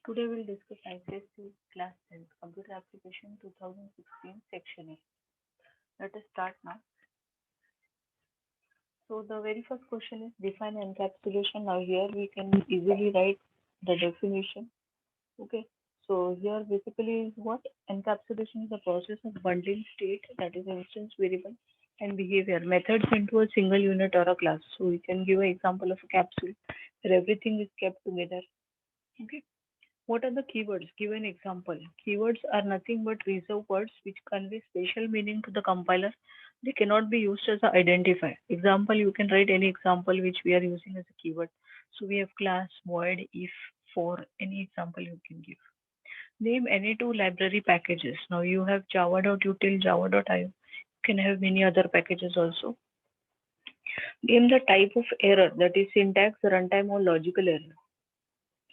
Today we'll discuss ICSE Class 10th Computer Application 2016 Section A. Let us start now. So the very first question is define encapsulation. Now here we can easily write the definition. Okay. So here basically is what encapsulation is the process of bundling state, that is instance variable, and behavior methods into a single unit or a class. So we can give an example of a capsule where everything is kept together. Okay. What are the keywords? Give an example. Keywords are nothing but reserved words which convey special meaning to the compiler. They cannot be used as an identifier. Example, you can write any example which we are using as a keyword. So we have class, void, if, for, any example you can give. Name any two library packages. Now you have java.util, java.io. You can have many other packages also. Name the type of error, that is syntax, runtime, or logical error.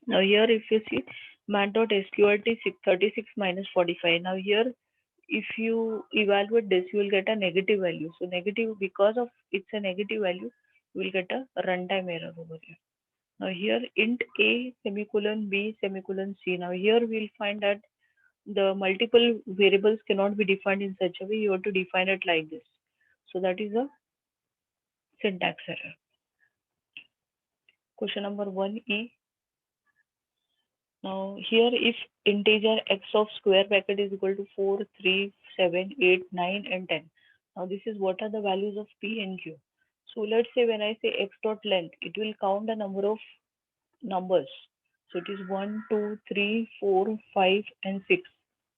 Now here if you see mat.sqrt 36 minus 45. Now here if you evaluate this you will get a negative value. So negative, because of it's a negative value, you will get a runtime error over here. Now here int a semicolon b semicolon c. Now here we'll find that the multiple variables cannot be defined in such a way. You have to define it like this. So that is a syntax error. Question number 1e. Now here if integer x of square bracket is equal to 4, 3, 7, 8, 9 and 10. Now this is what are the values of p and q. So let's say when I say x dot length, it will count the number of numbers. So it is 1, 2, 3, 4, 5 and 6.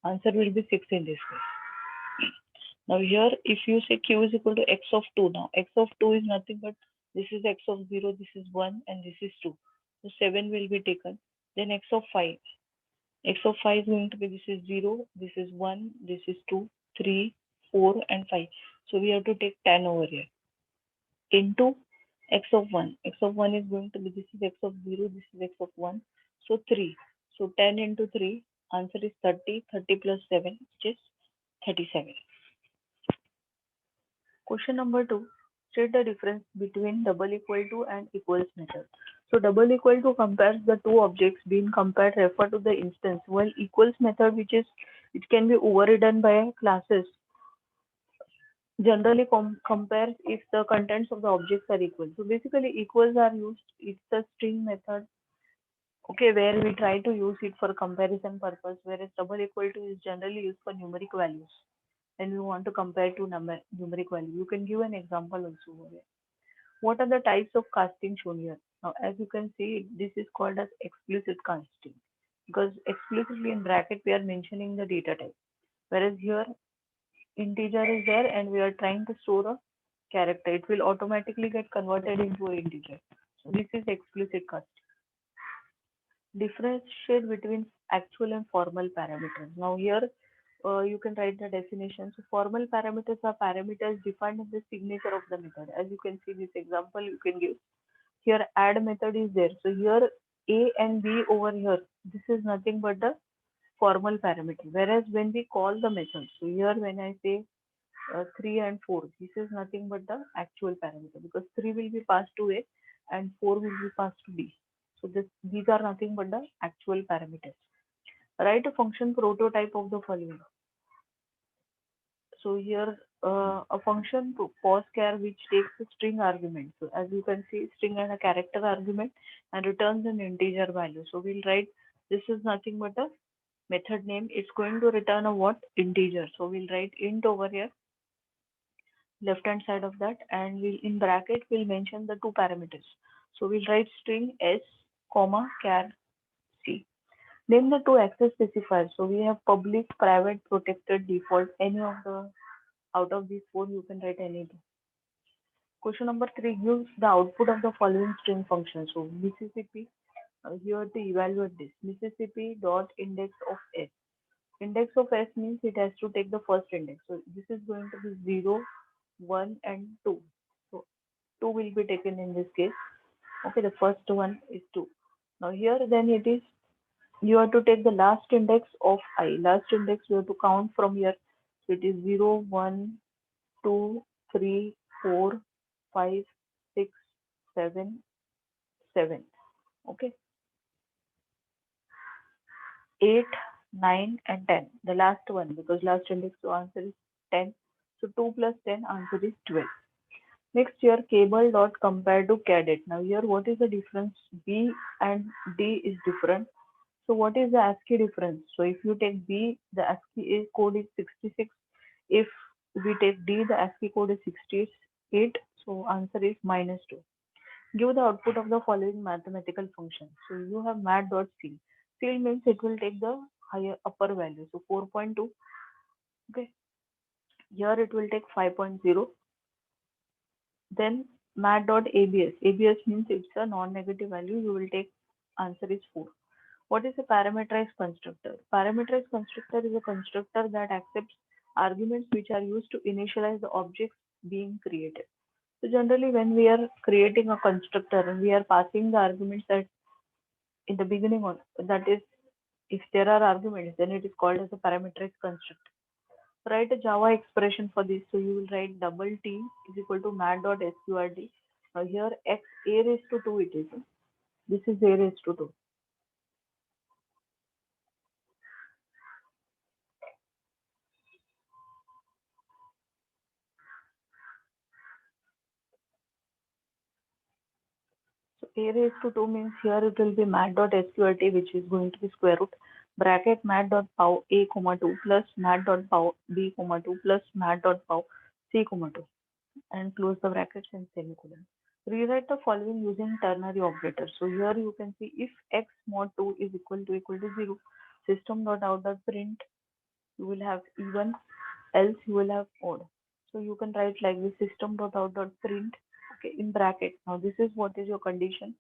Answer will be 6 in this case. Now here if you say q is equal to x of 2. Now x of 2 is nothing but this is x of 0, this is 1 and this is 2. So 7 will be taken. Then x of 5. X of 5 is going to be this is 0, this is 1, this is 2, 3, 4 and 5. So we have to take 10 over here into x of 1. X of 1 is going to be this is x of 0, this is x of 1. So 3. So 10 into 3, answer is 30. 30 plus 7, which is 37. Question number 2. State the difference between double equal to and equals method. So double equal to compares the two objects being compared refer to the instance, while equals method, which is it can be overridden by classes, generally compares if the contents of the objects are equal. So basically equals are used, it's a string method, okay, where we try to use it for comparison purpose, whereas double equal to is generally used for numeric values and we want to compare two numeric value. You can give an example also over here. What are the types of casting shown here? Now, as you can see, this is called as explicit casting because explicitly in bracket we are mentioning the data type, whereas here integer is there and we are trying to store a character. It will automatically get converted into an integer. So this is explicit casting. Differentiate between actual and formal parameters. Now here you can write the definition. So formal parameters are parameters defined in the signature of the method. As you can see this example you can give. Here add method is there. So here A and B over here, this is nothing but the formal parameter. Whereas when we call the method, so here when I say 3 and 4, this is nothing but the actual parameter because 3 will be passed to A and 4 will be passed to B. So these are nothing but the actual parameters. Write a function prototype of the following. So here a function poschar which takes a string argument. So as you can see, string and a character argument and returns an integer value. So we'll write this is nothing but a method name. It's going to return a what? Integer. So we'll write int over here, left hand side of that, and we'll in bracket we'll mention the two parameters. So we'll write string s comma char c. Name the two access specifiers. So we have public, private, protected, default. Any of the out of these four you can write any two. Question number 3 gives the output of the following string function. So Mississippi, you have to evaluate this. Mississippi dot index of s. Index of s means it has to take the first index. So this is going to be 0, 1 and 2. So 2 will be taken in this case. Okay, the first one is 2. Now here then it is you have to take the last index of I. Last index you have to count from here. So it is 0, 1, 2, 3, 4, 5, 6, 7, 7. Okay. 8, 9, and 10. The last one, because last index, so answer is 10. So 2 plus 10, answer is 12. Next here, cable dot compared to cadet. Now here, what is the difference? B and D is different. So what is the ASCII difference? So if you take B, the ASCII code is 66. If we take D, the ASCII code is 68. So answer is -2. Give the output of the following mathematical function. So you have mat.ceil. Ceil means it will take the higher upper value. So 4.2. Okay. Here it will take 5.0. Then mat.abs. ABS means it's a non-negative value. You will take answer is 4. What is a parameterized constructor? Parameterized constructor is a constructor that accepts arguments which are used to initialize the objects being created. So generally when we are creating a constructor, we are passing the arguments that in the beginning on, that is, if there are arguments, then it is called as a parameterized constructor. Write a Java expression for this. So you will write double T is equal to mat.sqrt. Now here x a raised to 2 it is. This is a raised to 2. So a raised to 2 means here it will be mat.sqrt, which is going to be square root bracket mat.pow a comma 2 plus mat.pow b comma 2 plus mat.pow c comma 2, and close the brackets and semicolon. Rewrite the following using ternary operator. So here you can see if x mod 2 is equal to 0, system dot out dot print, you will have even, else you will have odd. So you can write like this, system dot out dot print, okay, in bracket. Now this is what is your condition.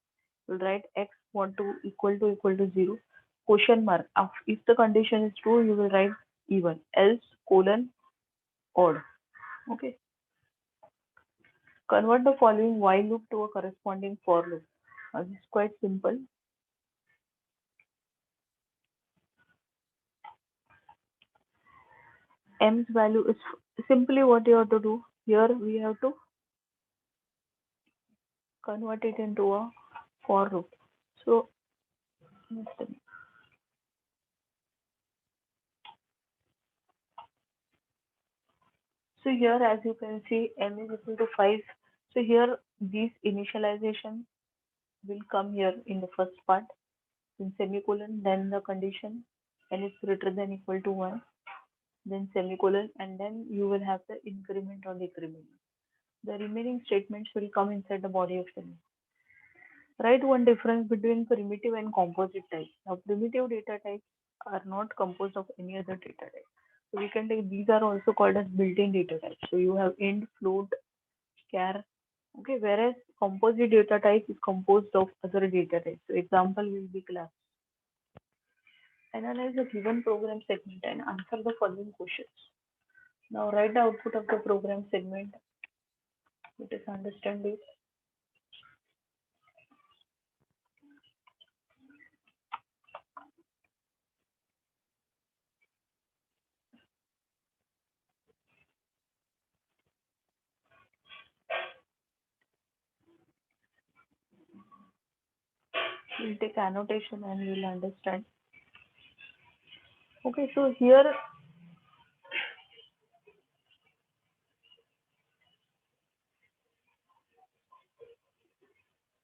You'll write x mod 2 equal to 0, question mark. If the condition is true, you will write even, else colon odd. Okay. Convert the following while loop to a corresponding for loop. This is quite simple. M's value is simply what you have to do. Here we have to convert it into a for loop. So, so here as you can see, M is equal to 5. So here this initialization will come here in the first part, in semicolon, then the condition n is greater than equal to 1, then semicolon, and then you will have the increment or decrement. The remaining statements will come inside the body of the loop. Write one difference between primitive and composite types. Now, primitive data types are not composed of any other data type. So we can take, these are also called as built-in data types. So you have int, float, char. Okay, whereas composite data type is composed of other data types. So example will be class. Analyze the given program segment and answer the following questions. Now write the output of the program segment. Let us understand this. We'll take annotation and we'll understand. Okay, so here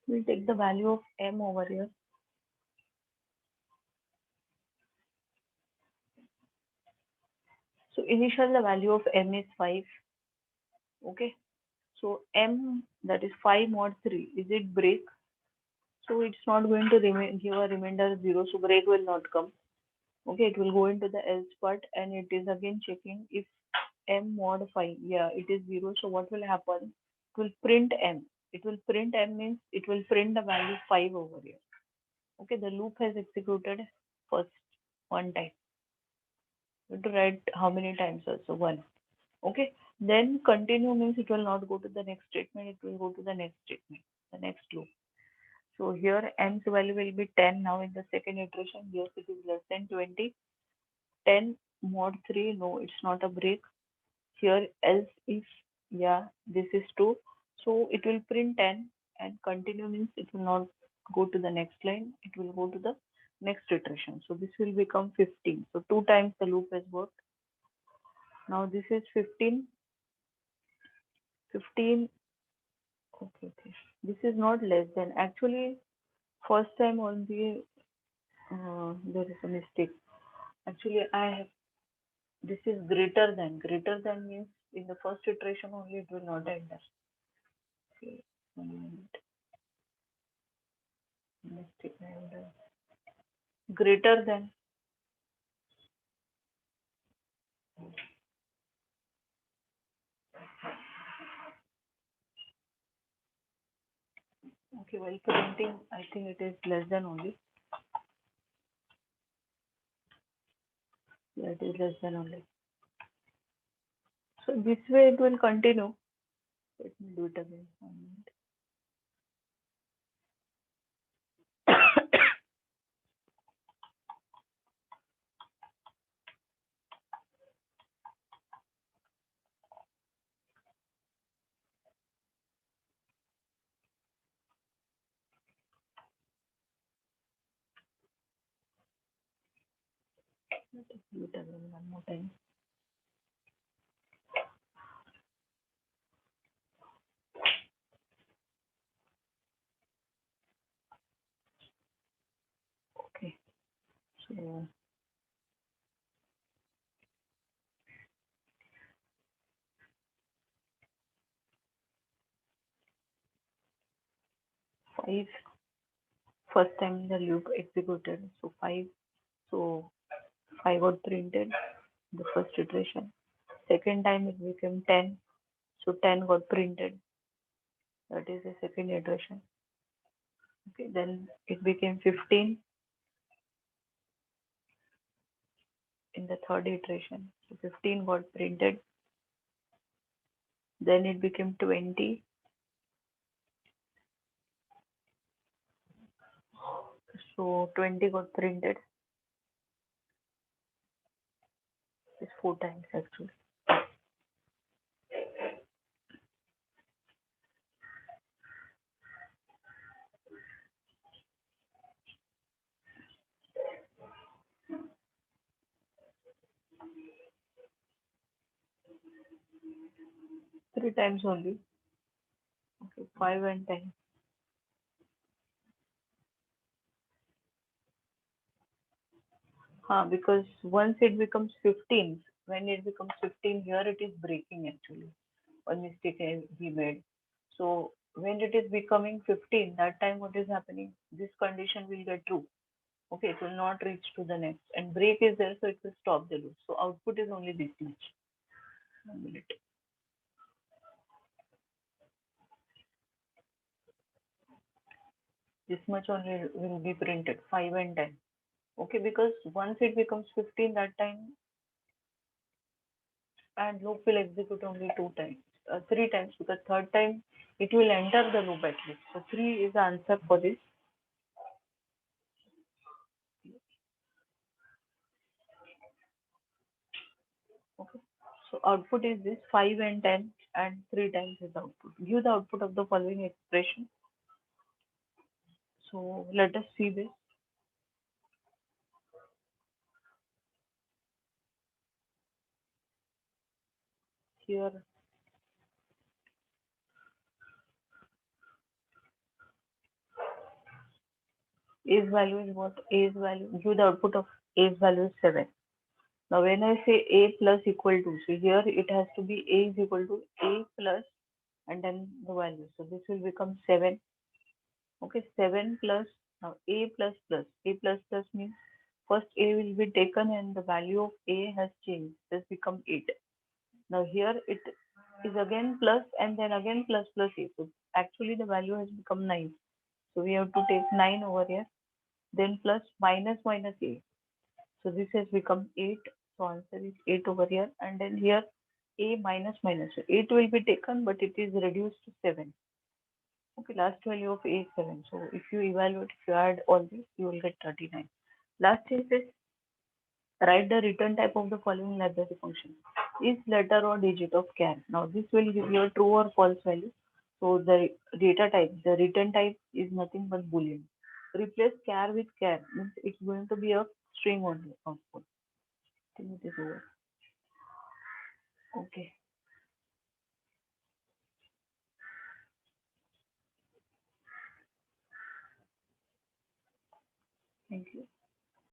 we'll take the value of m over here. So initial the value of m is 5. Okay. So m, that is 5 mod 3. Is it break? So it's not going to give a remainder 0. So break will not come. Okay. It will go into the else part and it is again checking if m mod 5. Yeah, it is 0. So what will happen? It will print m. It will print m means it will print the value 5 over here. Okay. The loop has executed first one time. You have to write how many times also? 1. Okay, then continue means it will not go to the next statement, it will go to the next statement, the next loop. So here m's value will be 10. Now in the second iteration, yes, it is less than 20. 10 mod 3, no, it's not a break. Here else if, yeah, this is true. So it will print 10 and continue means it will not go to the next line, it will go to the next iteration. So this will become 15. So 2 times the loop has worked. Now this is 15. 15. Okay, okay. This is not less than. Actually, first time on the there is a mistake. Actually, I have this is greater than. Greater than means in the first iteration only it will not enter. Okay, 1 minute. Mistake I have done. Greater than. Okay, while printing, I think it is less than only. Yeah, it is less than only. So this way it will continue. Let me do it again. 1 minute. 1 more time. Okay. So 5. First time the loop executed. So 5. So 5 got printed. The first iteration. Second time it became 10. So 10 got printed. That is the second iteration. Okay. Then it became 15 in the third iteration. So 15 got printed. Then it became 20. So 20 got printed. It's 4 times actually. 3 times only. Okay. 5 and 10. Because once it becomes 15, when it becomes 15, here it is breaking actually. One mistake we made. So when it is becoming 15, that time what is happening? This condition will get true. Okay, it will not reach to the next. And break is there, so it will stop the loop. So output is only this much. 1 minute. This much only will be printed, 5 and 10. Okay, because once it becomes 15, that time and loop will execute only 2 times, 3 times, because third time it will enter the loop at least. So 3 is the answer for this. Okay. So output is this 5 and 10 and 3 times is the output. Give the output of the following expression. So let us see this. Here A's value is what? A's value. Give the output of A's value is 7. Now when I say A plus equal to, so here it has to be A is equal to A plus and then the value. So this will become 7. Okay, 7 plus, now A plus plus. A plus plus means first A will be taken and the value of A has changed. This become 8. Now here it is again plus and then again plus plus A. So actually the value has become 9. So we have to take 9 over here. Then plus minus minus A. So this has become 8. So answer is 8 over here. And then here A minus minus. So 8 will be taken but it is reduced to 7. Okay, last value of A is 7. So if you evaluate, if you add all this, you will get 39. Last is this, write the return type of the following library function. Is letter or digit of char. Now this will give you a true or false value. So the data type, the return type is nothing but boolean. replace care with care means it's going to be a string only output. I think it is over. Okay, thank you.